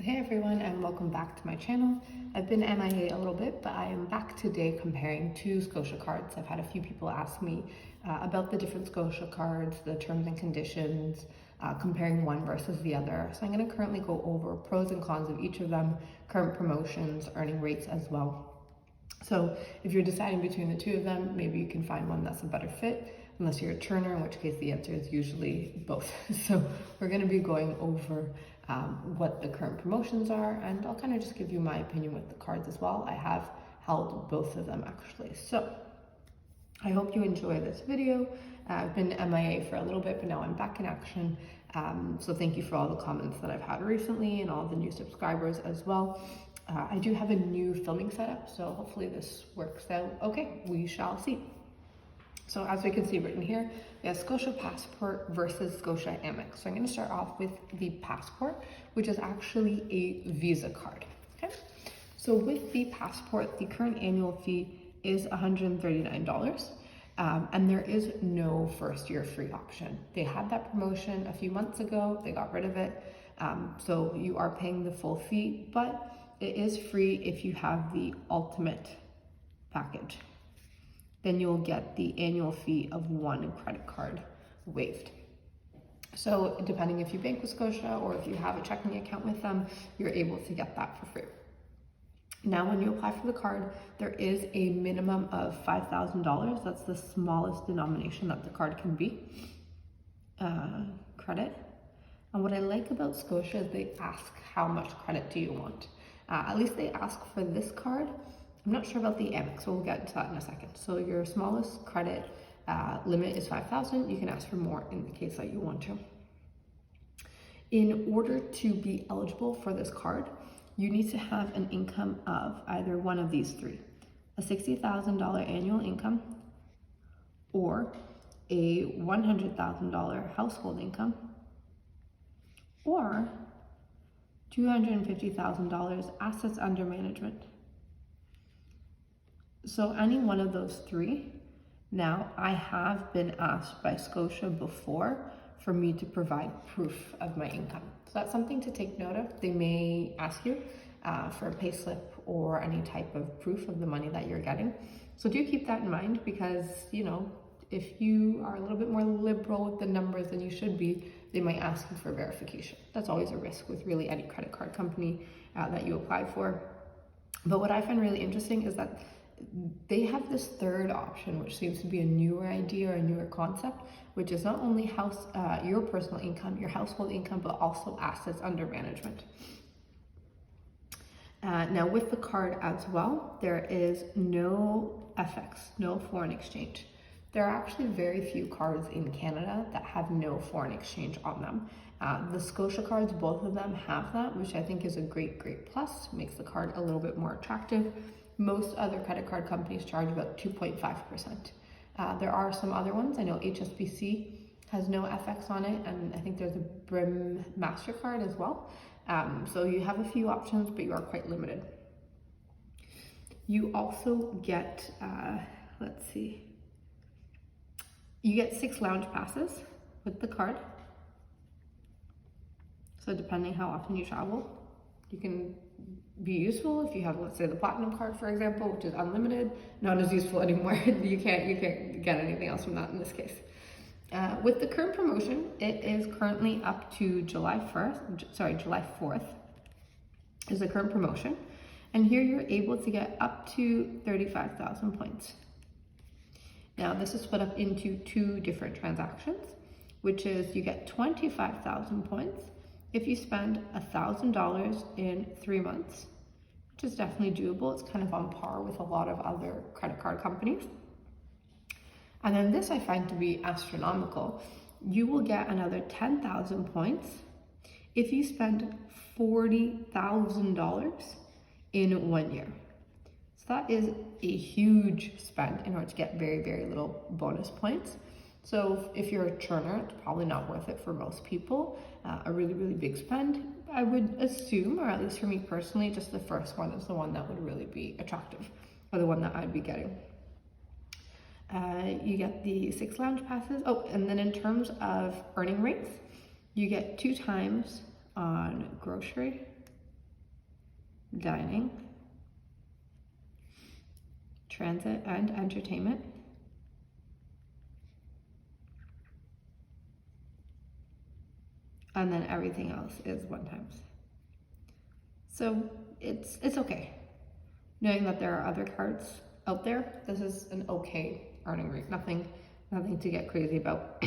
Hey everyone, and welcome back to my channel. I've been MIA a little bit, but I am back today comparing two Scotia cards. I've had a few people ask me about the different Scotia cards, the terms and conditions, comparing one versus the other. So I'm going to currently go over pros and cons of each of them, current promotions, earning rates as well. So if you're deciding between the two of them, maybe you can find one that's a better fit, unless you're a churner, in which case the answer is usually both. So we're going to be going over what the current promotions are, and I'll kind of just give you my opinion with the cards as well. I have held both of them actually. So I hope you enjoy this video. I've been MIA for a little bit, but now I'm back in action. So thank you for all the comments that I've had recently and all the new subscribers as well. I do have a new filming setup, so hopefully this works out okay. We shall see. So as we can see written here, we have Scotia Passport versus Scotia AMEX. So I'm going to start off with the Passport, which is actually a Visa card. Okay. So with the Passport, the current annual fee is $139. And there is no first year free option. They had that promotion a few months ago. They got rid of it. So you are paying the full fee, but it is free if you have the ultimate package. Then you'll get the annual fee of one credit card waived. So depending if you bank with Scotia or if you have a checking account with them, you're able to get that for free. Now, when you apply for the card, there is a minimum of $5,000. That's the smallest denomination that the card can be, credit. And what I like about Scotia is they ask how much credit do you want. At least they ask for this card. I'm not sure about the Amex, so we'll get into that in a second. So your smallest credit limit is $5,000. You can ask for more in the case that you want to. In order to be eligible for this card, you need to have an income of either one of these three: a $60,000 annual income, or a $100,000 household income, or $250,000 assets under management. So any one of those three. Now, I have been asked by Scotia before for me to provide proof of my income. So that's something to take note of. They may ask you for a payslip or any type of proof of the money that you're getting. So do keep that in mind, because, you know, if you are a little bit more liberal with the numbers than you should be, they might ask you for verification. That's always a risk with really any credit card company that you apply for. But what I find really interesting is that they have this third option, which seems to be a newer idea or a newer concept, which is not only your personal income, your household income, but also assets under management. Now with the card as well, there is no FX, no foreign exchange. There are actually very few cards in Canada that have no foreign exchange on them. The Scotia cards, both of them have that, which I think is a great plus, makes the card a little bit more attractive. Most other credit card companies charge about 2.5%. There are some other ones. I know HSBC has no FX on it, and I think there's a Brim MasterCard as well. So you have a few options, but you are quite limited. You also get, you get 6 lounge passes with the card. So depending how often you travel, you can be useful. If you have, let's say, the platinum card, for example, which is unlimited, not as useful anymore. you can't get anything else from that in this case. With the current promotion, it is currently up to July 4th is the current promotion. And here you're able to get up to 35,000 points. Now this is split up into 2 different transactions, which is you get 25,000 points if you spend $1,000 in 3 months, which is definitely doable. It's kind of on par with a lot of other credit card companies. And then this I find to be astronomical. You will get another 10,000 points if you spend $40,000 in 1 year. So that is a huge spend in order to get very little bonus points. So if you're a churner, it's probably not worth it for most people. A really big spend, I would assume, or at least for me personally, just the first one is the one that would really be attractive, or the one that I'd be getting. You get the 6 lounge passes. Oh, and then in terms of earning rates, you get 2 times on grocery dining, transit and entertainment, and then everything else is one times. So it's okay. Knowing that there are other cards out there, this is an okay earning rate, nothing to get crazy about.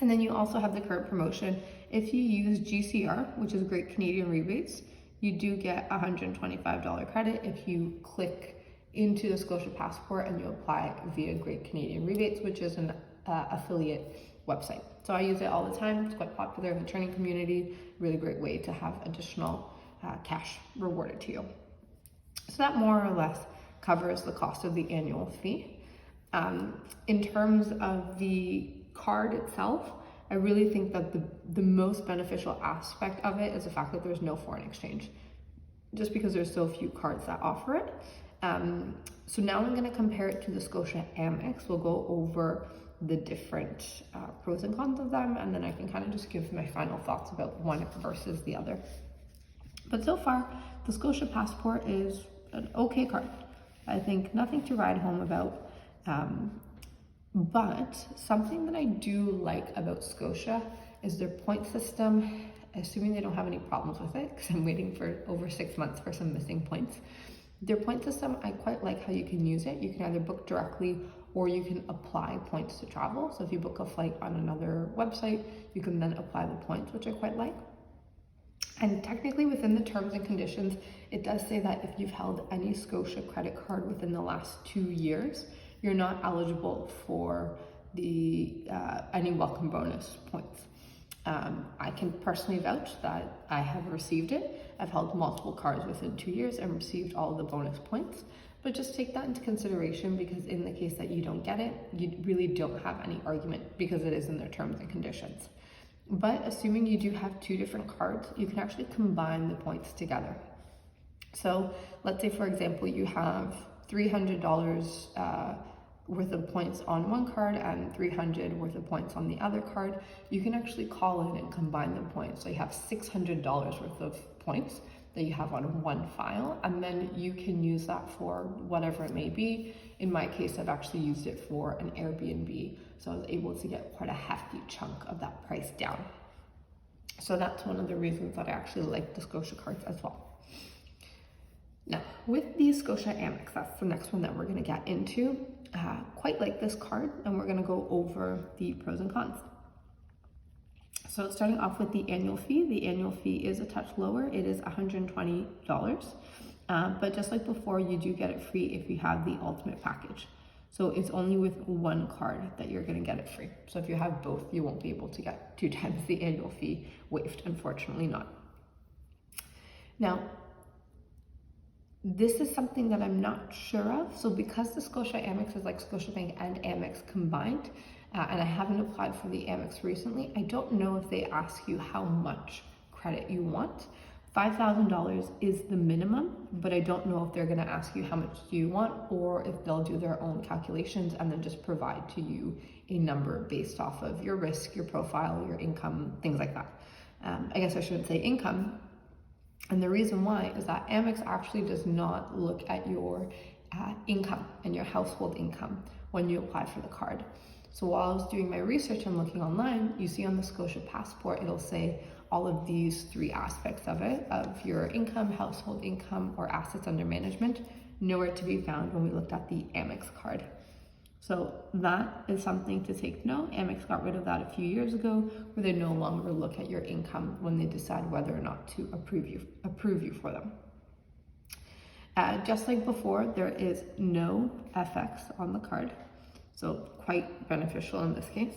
And then you also have the current promotion. If you use GCR, which is Great Canadian Rebates, you do get $125 credit if you click into the Scotia Passport and you apply via Great Canadian Rebates, which is an affiliate website. So I use it all the time. It's quite popular in the Churning community. Really great way to have additional cash rewarded to you. So that more or less covers the cost of the annual fee. In terms of the card itself, I really think that the most beneficial aspect of it is the fact that there's no foreign exchange, just because there's so few cards that offer it. So now I'm going to compare it to the Scotia AMEX. We'll go over the different pros and cons of them, and then I can kind of just give my final thoughts about one versus the other. But so far, the Scotia Passport is an okay card. I think nothing to write home about. But something that I do like about Scotia is their point system, assuming they don't have any problems with it, because I'm waiting for over 6 months for some missing points. Their point system, I quite like how you can use it. You can either book directly or you can apply points to travel. So if you book a flight on another website, you can then apply the points, which I quite like. And technically within the terms and conditions, it does say that if you've held any Scotia credit card within the last 2 years, you're not eligible for the any welcome bonus points. I can personally vouch that I have received it. I've held multiple cards within 2 years and received all of the bonus points, but just take that into consideration, because in the case that you don't get it, you really don't have any argument because it is in their terms and conditions. But assuming you do have 2 different cards, you can actually combine the points together. So let's say, for example, you have $300 worth of points on one card and $300 worth of points on the other card. You can actually call in and combine the points. So you have $600 worth of points that you have on one file, and then you can use that for whatever it may be. In my case, I've actually used it for an Airbnb, so I was able to get quite a hefty chunk of that price down. So that's one of the reasons that I actually like the Scotia cards as well. Now, with the Scotia AMEX, that's the next one that we're going to get into. Quite like this card, and we're going to go over the pros and cons. So starting off with the annual fee. The annual fee is a touch lower. It is $120. But just like before, you do get it free if you have the ultimate package. So it's only with one card that you're going to get it free. So if you have both, you won't be able to get 2 times the annual fee waived. Unfortunately not. Now, this is something that I'm not sure of. So because the Scotia AMEX is like Scotiabank and Amex combined, and I haven't applied for the Amex recently, I don't know if they ask you how much credit you want. $5,000 is the minimum, but I don't know if they're going to ask you how much do you want, or if they'll do their own calculations and then just provide to you a number based off of your risk, your profile, your income, things like that. I guess I shouldn't say income. And the reason why is that Amex actually does not look at your income and your household income when you apply for the card. So while I was doing my research and looking online, you see on the Scotia Passport, it'll say all of these 3 aspects of it, of your income, household income, or assets under management, nowhere to be found when we looked at the Amex card. So that is something to take note. Amex got rid of that a few years ago, where they no longer look at your income when they decide whether or not to approve you for them. Just like before, there is no FX on the card, so quite beneficial in this case.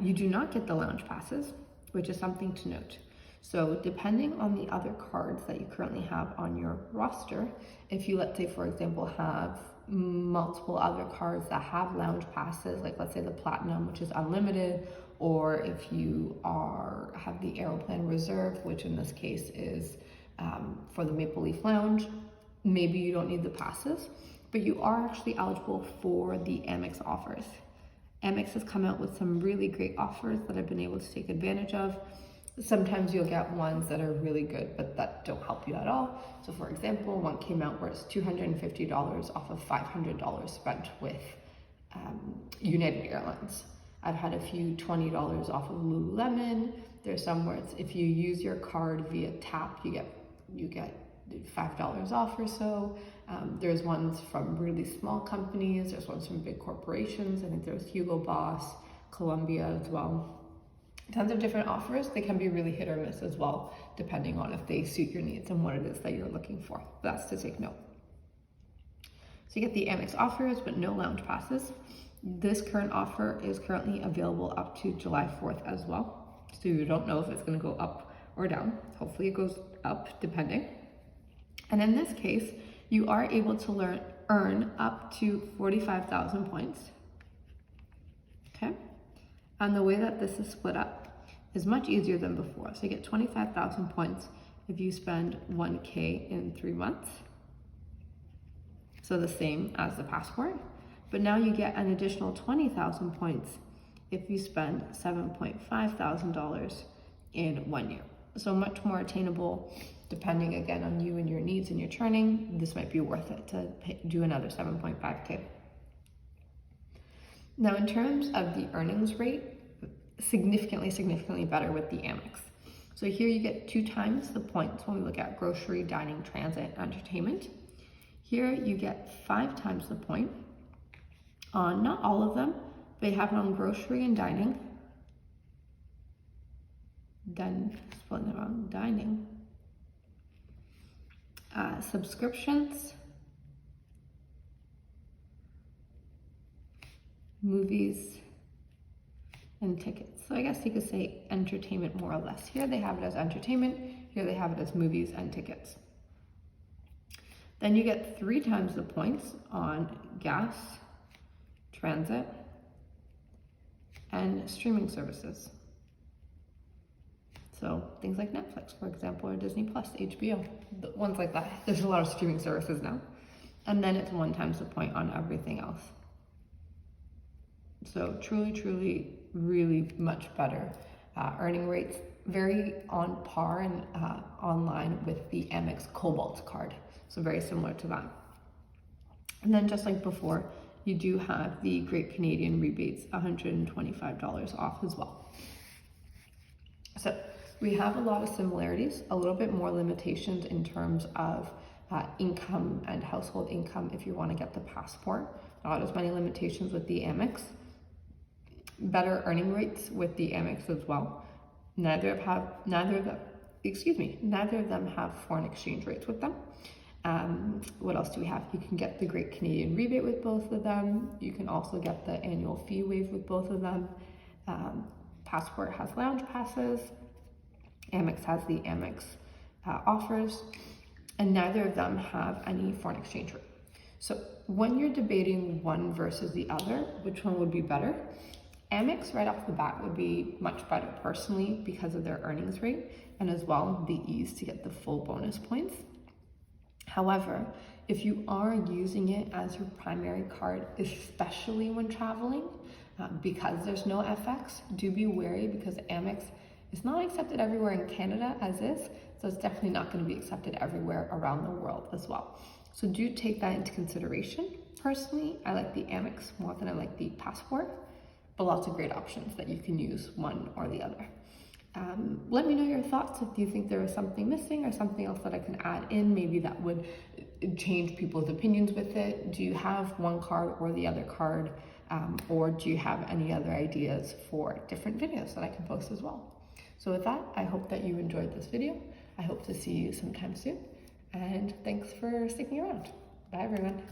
You do not get the lounge passes, which is something to note. So depending on the other cards that you currently have on your roster, if you, let's say, for example, have multiple other cards that have lounge passes, like let's say the Platinum, which is unlimited, or if you have the Aeroplan Reserve, which in this case is for the Maple Leaf Lounge, maybe you don't need the passes, but you are actually eligible for the Amex offers. Amex has come out with some really great offers that I've been able to take advantage of. Sometimes you'll get ones that are really good, but that don't help you at all. So for example, one came out where it's $250 off of $500 spent with United Airlines. I've had a few $20 off of Lululemon. There's some where it's, if you use your card via tap, you get $5 off or so. There's ones from really small companies. There's ones from big corporations. I think there's Hugo Boss, Columbia as well. Tons of different offers. They can be really hit or miss as well, depending on if they suit your needs and what it is that you're looking for. That's to take note. So you get the Amex offers, but no lounge passes. This current offer is currently available up to July 4th as well. So you don't know if it's going to go up or down. Hopefully it goes up, depending. And in this case, you are able to earn up to 45,000 points. Okay. And the way that this is split up is much easier than before. So you get 25,000 points if you spend 1K in 3 months. So the same as the passport, but now you get an additional 20,000 points if you spend $7,500 in 1 year. So much more attainable, depending again on you and your needs and your churning. This might be worth it to do another 7.5K. Now, in terms of the earnings rate, significantly better with the Amex. So here you get 2 times the points when we look at grocery, dining, transit, entertainment. Here you get 5 times the point on not all of them, but you have it on grocery and dining. Then spelling it wrong, dining. Subscriptions, movies, and tickets. So I guess you could say entertainment more or less. Here they have it as entertainment, here they have it as movies and tickets. Then you get 3 times the points on gas, transit, and streaming services. So things like Netflix, for example, or Disney Plus, HBO, ones like that. There's a lot of streaming services now. And then it's 1 times the point on everything else. So truly, really much better earning rates, very on par and online with the Amex Cobalt card. So very similar to that. And then just like before, you do have the Great Canadian rebates, $125 off as well. So we have a lot of similarities, a little bit more limitations in terms of income and household income if you want to get the passport. Not as many limitations with the Amex. Better earning rates with the Amex as well. Neither of them have foreign exchange rates with them. What else do we have? You can get the Great Canadian rebate with both of them. You can also get the annual fee waive with both of them. Passport has lounge passes. Amex has the Amex offers, and neither of them have any foreign exchange rate. So when you're debating one versus the other, which one would be better? Amex right off the bat would be much better personally because of their earnings rate and as well the ease to get the full bonus points. However, if you are using it as your primary card, especially when traveling, because there's no FX, do be wary because Amex is not accepted everywhere in Canada as is, so it's definitely not going to be accepted everywhere around the world as well. So do take that into consideration. Personally, I like the Amex more than I like the passport, but lots of great options that you can use one or the other. Let me know your thoughts if you think there is something missing or something else that I can add in, maybe that would change people's opinions with it. Do you have one card or the other card? Or do you have any other ideas for different videos that I can post as well? So with that, I hope that you enjoyed this video. I hope to see you sometime soon. And thanks for sticking around. Bye everyone.